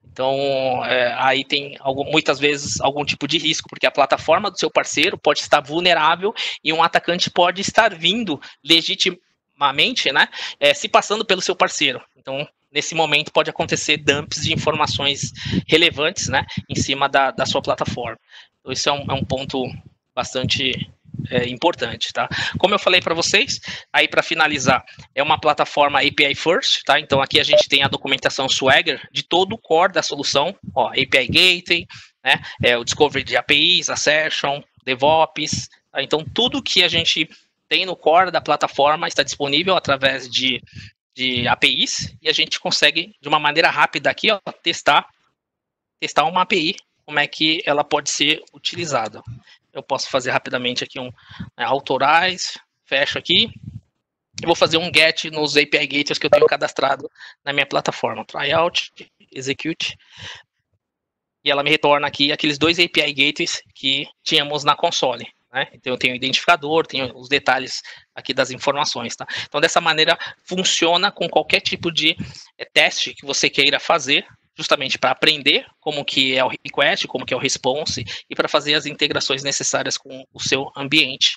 Então, aí tem muitas vezes algum tipo de risco, porque a plataforma do seu parceiro pode estar vulnerável e um atacante pode estar vindo legitimamente, né, se passando pelo seu parceiro. Então, nesse momento pode acontecer dumps de informações relevantes, né, em cima da sua plataforma. Então, isso é um ponto bastante importante, tá? Como eu falei para vocês, aí para finalizar, é uma plataforma API First, tá? Então aqui a gente tem a documentação Swagger de todo o core da solução, ó, API Gateway, né? O Discovery de APIs, Assertion, DevOps, tá? Então tudo que a gente tem no core da plataforma está disponível através de APIs e a gente consegue de uma maneira rápida aqui, ó, testar uma API, como é que ela pode ser utilizada. Eu posso fazer rapidamente aqui authorize, fecho aqui, e vou fazer um get nos API gateways que eu tenho cadastrado na minha plataforma. Tryout, execute, e ela me retorna aqui aqueles 2 API gateways que tínhamos na console. Né? Então eu tenho o identificador, tenho os detalhes aqui das informações. Tá? Então dessa maneira funciona com qualquer tipo de teste que você queira fazer, justamente para aprender como que é o request, como que é o response, e para fazer as integrações necessárias com o seu ambiente.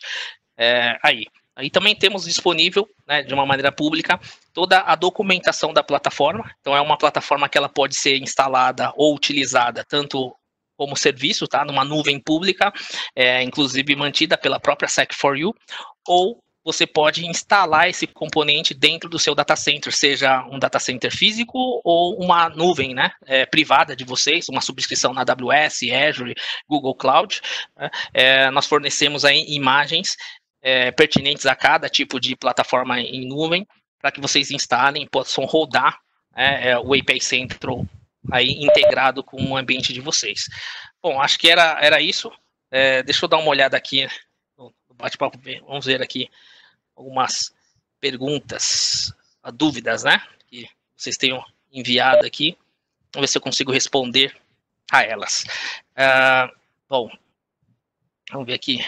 Aí também temos disponível, né, de uma maneira pública, toda a documentação da plataforma. Então é uma plataforma que ela pode ser instalada ou utilizada tanto como serviço, tá, numa nuvem pública, inclusive mantida pela própria Sec4U, ou você pode instalar esse componente dentro do seu data center, seja um data center físico ou uma nuvem, né, privada de vocês, uma subscrição na AWS, Azure, Google Cloud. Nós fornecemos aí imagens pertinentes a cada tipo de plataforma em nuvem, para que vocês instalem e possam rodar o API Central aí integrado com o ambiente de vocês. Bom, acho que era isso. Deixa eu dar uma olhada aqui no bate-papo, vamos ver aqui algumas perguntas, dúvidas, né, que vocês tenham enviado aqui. Vamos ver se eu consigo responder a elas. Bom, vamos ver aqui.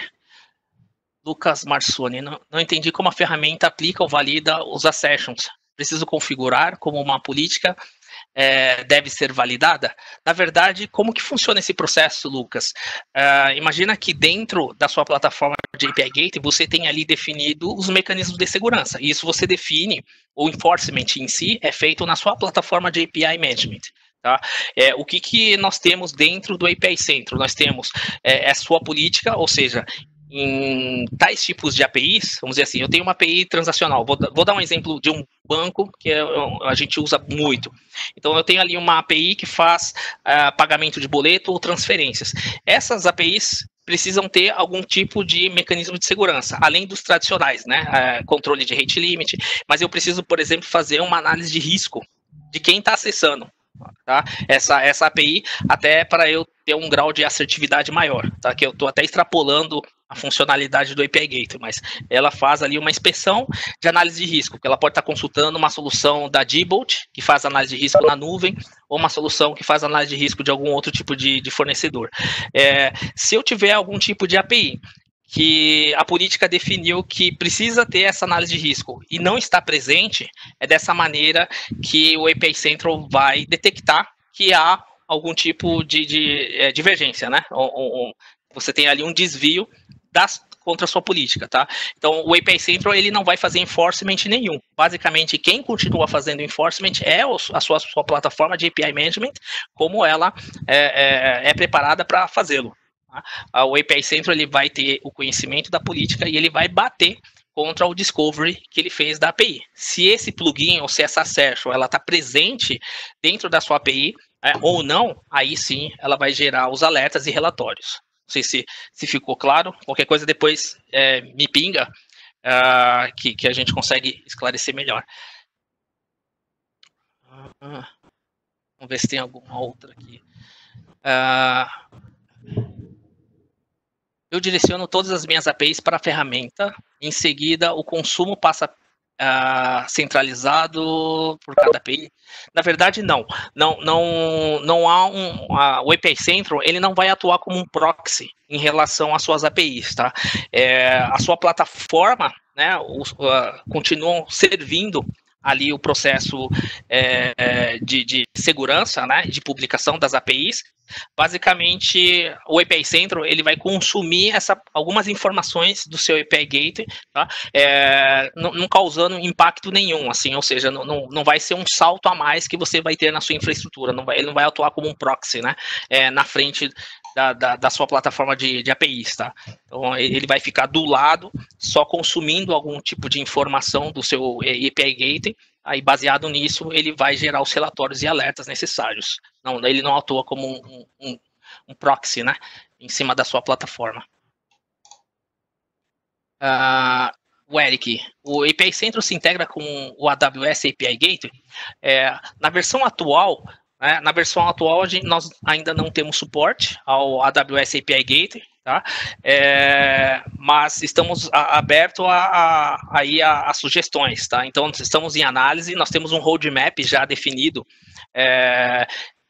Lucas Marsoni, não entendi como a ferramenta aplica ou valida os assertions. Preciso configurar como uma política deve ser validada? Na verdade, como que funciona esse processo, Lucas? Imagina que dentro da sua plataforma de API Gateway, você tem ali definido os mecanismos de segurança. E isso você define, o enforcement em si é feito na sua plataforma de API Management. Tá? O que nós temos dentro do API Central? Nós temos a sua política, ou seja, em tais tipos de APIs, vamos dizer assim, eu tenho uma API transacional, vou dar um exemplo de um banco que a gente usa muito. Então, eu tenho ali uma API que faz pagamento de boleto ou transferências. Essas APIs precisam ter algum tipo de mecanismo de segurança, além dos tradicionais, né? Controle de rate limit, mas eu preciso, por exemplo, fazer uma análise de risco de quem está acessando. Tá? Essa API, até para eu ter um grau de assertividade maior, tá? Que eu estou até extrapolando a funcionalidade do API Gateway, mas ela faz ali uma inspeção de análise de risco, que ela pode estar consultando uma solução da Diebold, que faz análise de risco na nuvem, ou uma solução que faz análise de risco de algum outro tipo de fornecedor. Se eu tiver algum tipo de API que a política definiu que precisa ter essa análise de risco e não está presente, é dessa maneira que o API Central vai detectar que há algum tipo de divergência, né? Você tem ali um desvio contra a sua política, tá? Então, o API Central, ele não vai fazer enforcement nenhum. Basicamente, quem continua fazendo enforcement é a sua plataforma de API Management, como ela é preparada para fazê-lo. O API Central ele vai ter o conhecimento da política e ele vai bater contra o discovery que ele fez da API. Se esse plugin ou se essa assertion ela está presente dentro da sua API ou não, aí sim ela vai gerar os alertas e relatórios. Não sei se ficou claro. Qualquer coisa depois me pinga que a gente consegue esclarecer melhor. Vamos ver se tem alguma outra aqui. Eu direciono todas as minhas APIs para a ferramenta, em seguida o consumo passa centralizado por cada API? Na verdade, não. Não há o API Central, ele não vai atuar como um proxy em relação às suas APIs, tá? A sua plataforma, né, continuam servindo ali o processo de segurança, né, de publicação das APIs. Basicamente, o API Central ele vai consumir algumas informações do seu API Gateway, tá? Não causando impacto nenhum, assim, ou seja, não vai ser um salto a mais que você vai ter na sua infraestrutura, ele não vai atuar como um proxy, né, na frente da sua plataforma de APIs, tá? Então, ele vai ficar do lado, só consumindo algum tipo de informação do seu API Gateway. Aí, baseado nisso, ele vai gerar os relatórios e alertas necessários. Ele não atua como um proxy, né, em cima da sua plataforma. O Eric, o API Central se integra com o AWS API Gateway. Na versão atual, nós ainda não temos suporte ao AWS API Gateway, tá? Mas estamos abertos a sugestões, tá? Então, estamos em análise, nós temos um roadmap já definido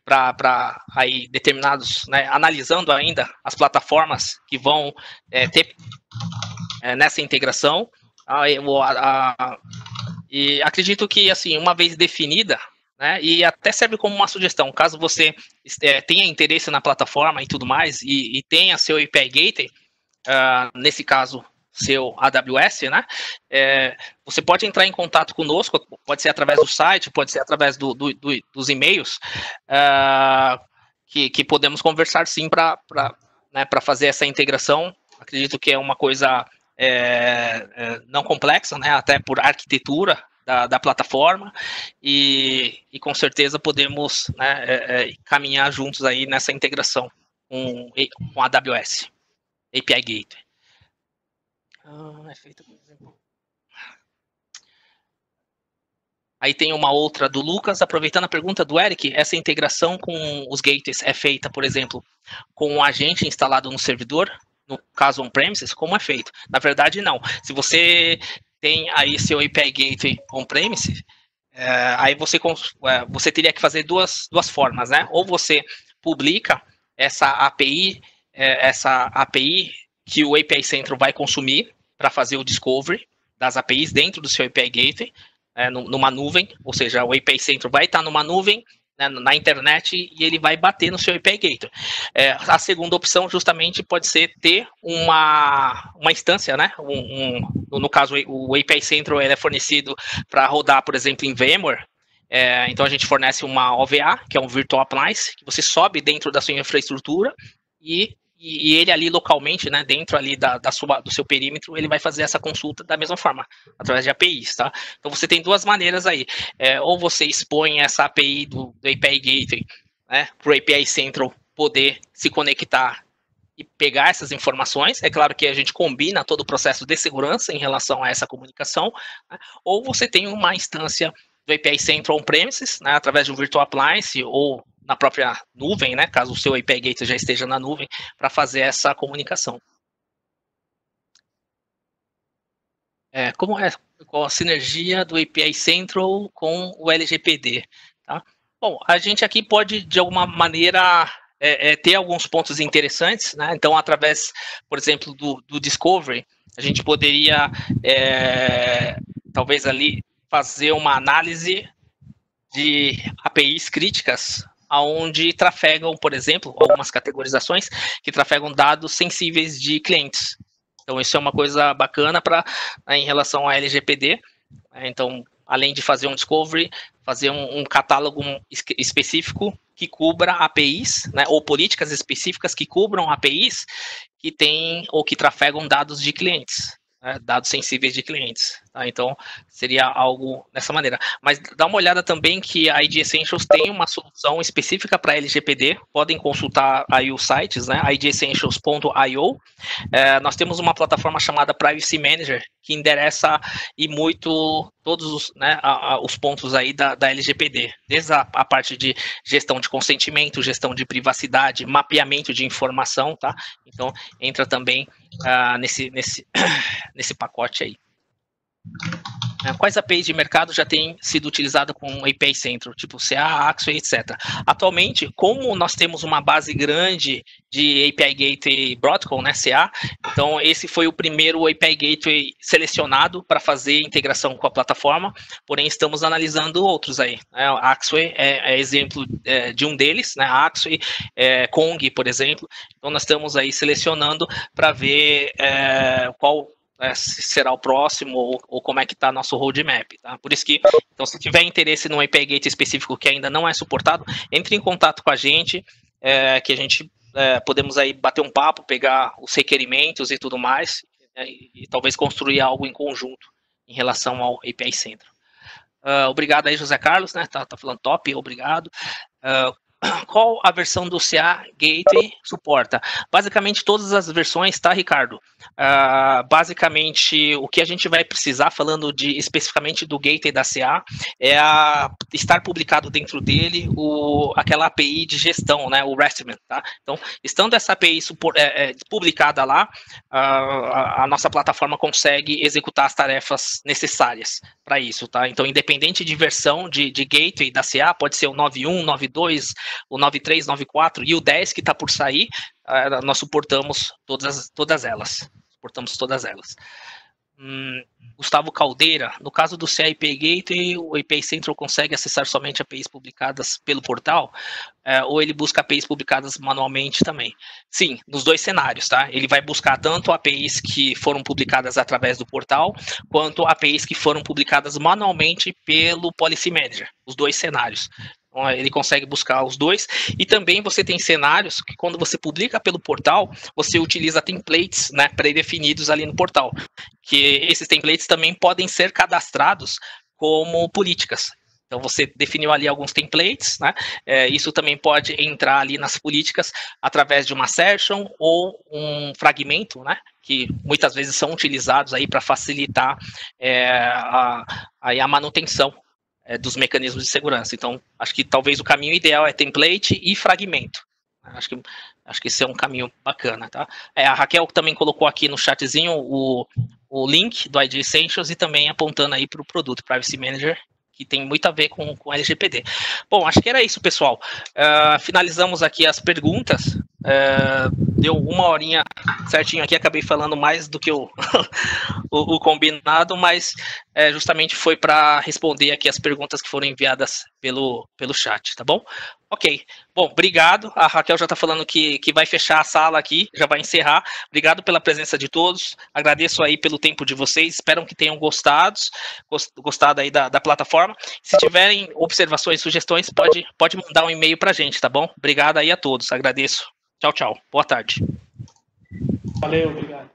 para aí determinados, né, analisando ainda as plataformas que vão ter nessa integração. E acredito que, assim, uma vez definida, né, e até serve como uma sugestão, caso você tenha interesse na plataforma e tudo mais, e tenha seu API Gateway, nesse caso, seu AWS, né, você pode entrar em contato conosco, pode ser através do site, pode ser através dos e-mails, que podemos conversar sim para fazer essa integração. Acredito que é uma coisa não complexa, né, até por arquitetura da plataforma, e com certeza podemos, né, caminhar juntos aí nessa integração com a AWS, API Gateway. Aí tem uma outra do Lucas, aproveitando a pergunta do Eric, essa integração com os gateways é feita, por exemplo, com um agente instalado no servidor, no caso on-premises, como é feito? Na verdade, não. Se você tem aí seu API Gateway on-premises, aí você teria que fazer duas formas, né? Ou você publica essa API que o API Central vai consumir para fazer o discovery das APIs dentro do seu API Gateway, numa nuvem, ou seja, o API Central vai estar numa nuvem, né, na internet, e ele vai bater no seu API Gateway. A segunda opção justamente pode ser ter uma instância, né, no caso o API Central ele é fornecido para rodar, por exemplo, em VMware. Então a gente fornece uma OVA, que é um Virtual Appliance, que você sobe dentro da sua infraestrutura e ele ali localmente, né, dentro ali do seu perímetro, ele vai fazer essa consulta da mesma forma, através de APIs, tá? Então você tem duas maneiras aí, ou você expõe essa API do API Gateway, né, para o API Central poder se conectar e pegar essas informações. É claro que a gente combina todo o processo de segurança em relação a essa comunicação, né, ou você tem uma instância do API Central on-premises, né, através de um Virtual Appliance ou na própria nuvem, né, caso o seu API Gateway já esteja na nuvem, para fazer essa comunicação. Qual a sinergia do API Central com o LGPD? Tá? Bom, a gente aqui pode, de alguma maneira, ter alguns pontos interessantes, né? Então, através, por exemplo, do Discovery, a gente poderia, talvez ali, fazer uma análise de APIs críticas onde trafegam, por exemplo, algumas categorizações que trafegam dados sensíveis de clientes. Então, isso é uma coisa bacana em relação à LGPD. Então, além de fazer um discovery, fazer um catálogo específico que cubra APIs, né, ou políticas específicas que cubram APIs que têm ou que trafegam dados de clientes. Dados sensíveis de clientes, tá? Então seria algo dessa maneira, mas dá uma olhada também que a ID Essentials tem uma solução específica para LGPD, podem consultar aí os sites, né, idessentials.io. Nós temos uma plataforma chamada Privacy Manager, que endereça e muito todos os pontos aí da LGPD, desde a parte de gestão de consentimento, gestão de privacidade, mapeamento de informação, tá? Então entra também nesse pacote aí. Quais APIs de mercado já têm sido utilizadas com API Central, tipo CA, Axway, etc. Atualmente, como nós temos uma base grande de API Gateway Broadcom, né, CA, então esse foi o primeiro API Gateway selecionado para fazer integração com a plataforma, porém estamos analisando outros aí. A Axway é exemplo de um deles, né, a Axway, Kong, por exemplo, então nós estamos aí selecionando para ver qual se será o próximo ou como é que está nosso roadmap, tá? Por isso que, então, se tiver interesse num API Gate específico que ainda não é suportado, entre em contato com a gente, que a gente podemos aí bater um papo, pegar os requerimentos e tudo mais, e talvez construir algo em conjunto em relação ao API Central. Obrigado aí, José Carlos, né? Tá falando top, obrigado. Qual a versão do CA Gateway suporta? Basicamente todas as versões, tá, Ricardo? Basicamente, o que a gente vai precisar, falando especificamente do Gateway da CA, é estar publicado dentro dele aquela API de gestão, né, o RESTment, tá? Então, estando essa API publicada lá, a nossa plataforma consegue executar as tarefas necessárias para isso, tá? Então, independente de versão de Gateway da CA, pode ser o 9.1, 9.2, o 9.3, 9.4 e o 10 que está por sair, nós suportamos todas elas. Gustavo Caldeira, no caso do CA API Gateway, o API Central consegue acessar somente APIs publicadas pelo portal, ou ele busca APIs publicadas manualmente também? Sim, nos dois cenários, tá? Ele vai buscar tanto APIs que foram publicadas através do portal, quanto APIs que foram publicadas manualmente pelo Policy Manager, os dois cenários. Ele consegue buscar os dois, e também você tem cenários que quando você publica pelo portal, você utiliza templates, né, pré-definidos ali no portal, que esses templates também podem ser cadastrados como políticas. Então você definiu ali alguns templates, né, isso também pode entrar ali nas políticas através de uma session ou um fragmento, né, que muitas vezes são utilizados aí para facilitar a manutenção dos mecanismos de segurança. Então, acho que talvez o caminho ideal é template e fragmento. Acho que esse é um caminho bacana, tá? A Raquel também colocou aqui no chatzinho o link do ID Essentials e também apontando aí para o produto Privacy Manager, que tem muito a ver com LGPD. Bom, acho que era isso, pessoal. Finalizamos aqui as perguntas. Deu uma horinha certinho aqui, acabei falando mais do que o combinado, mas justamente foi para responder aqui as perguntas que foram enviadas pelo chat, tá bom? Ok. Bom, obrigado. A Raquel já está falando que vai fechar a sala aqui, já vai encerrar. Obrigado pela presença de todos. Agradeço aí pelo tempo de vocês. Espero que tenham gostado aí da plataforma. Se tiverem observações, sugestões, pode mandar um e-mail para a gente, tá bom? Obrigado aí a todos. Agradeço. Tchau, tchau. Boa tarde. Valeu, obrigado.